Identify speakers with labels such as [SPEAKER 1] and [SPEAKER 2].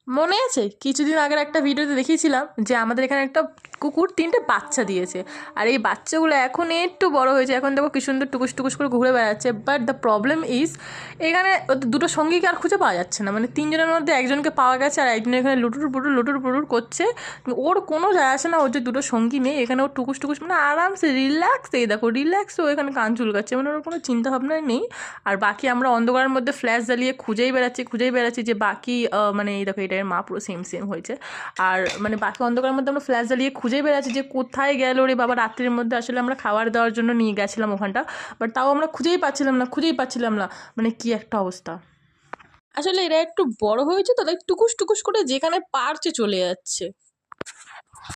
[SPEAKER 1] মনে আছে কিছুদিন আগের একটা ভিডিওতে দেখিয়েছিলাম যে আমাদের এখানে একটা কুকুর 3টে বাচ্চা দিয়েছে, আর এই বাচ্চাগুলো এখন একটু বড় হয়েছে, এখন দেখো কি সুন্দর টুকুস টুকুস করে ঘুরে বেড়াচ্ছে। বাট দ্য প্রবলেম ইজ এখানে ওদের দুটো সঙ্গীকে আর খুঁজে পাওয়া যাচ্ছে না, মানে 3জনের মধ্যে একজনকে পাওয়া গেছে আর একজন এখানে লুটুর পুটুর করছে। ওর কোনো যায় আসে না, ওর যে দুটো সঙ্গী নেই, এখানে ওর টুকুস টুকুস মানে আরামসে রিল্যাক্স, এই দেখো রিল্যাক্স, ও এখানে কান চুলকাচ্ছে, মানে ওর কোনো চিন্তা ভাবনাই নেই। আর বাকি আমরা অন্ধকারের মধ্যে ফ্ল্যাশ জ্বালিয়ে খুঁজেই বেড়াচ্ছি যে বাকি মানে এই দেখো এটার মা পুরো সেম সেম হয়েছে। আর মানে বাকি অন্ধকারের মধ্যে আমরা ফ্ল্যাশ জ্বালিয়ে খুঁজেই বেড়াচ্ছি যে কোথায় গেল রে বাবা। রাত্রির মধ্যে আসলে আমরা খাবার দেওয়ার জন্য নিয়ে গেছিলাম ওখানটা, বাট তাও আমরা খুঁজেই পাচ্ছিলাম না, মানে কি একটা অবস্থা। আসলে এরা একটু বড় হয়েছে তো, তাই টুকুস টুকুস করে যেখানে পারছে চলে যাচ্ছে।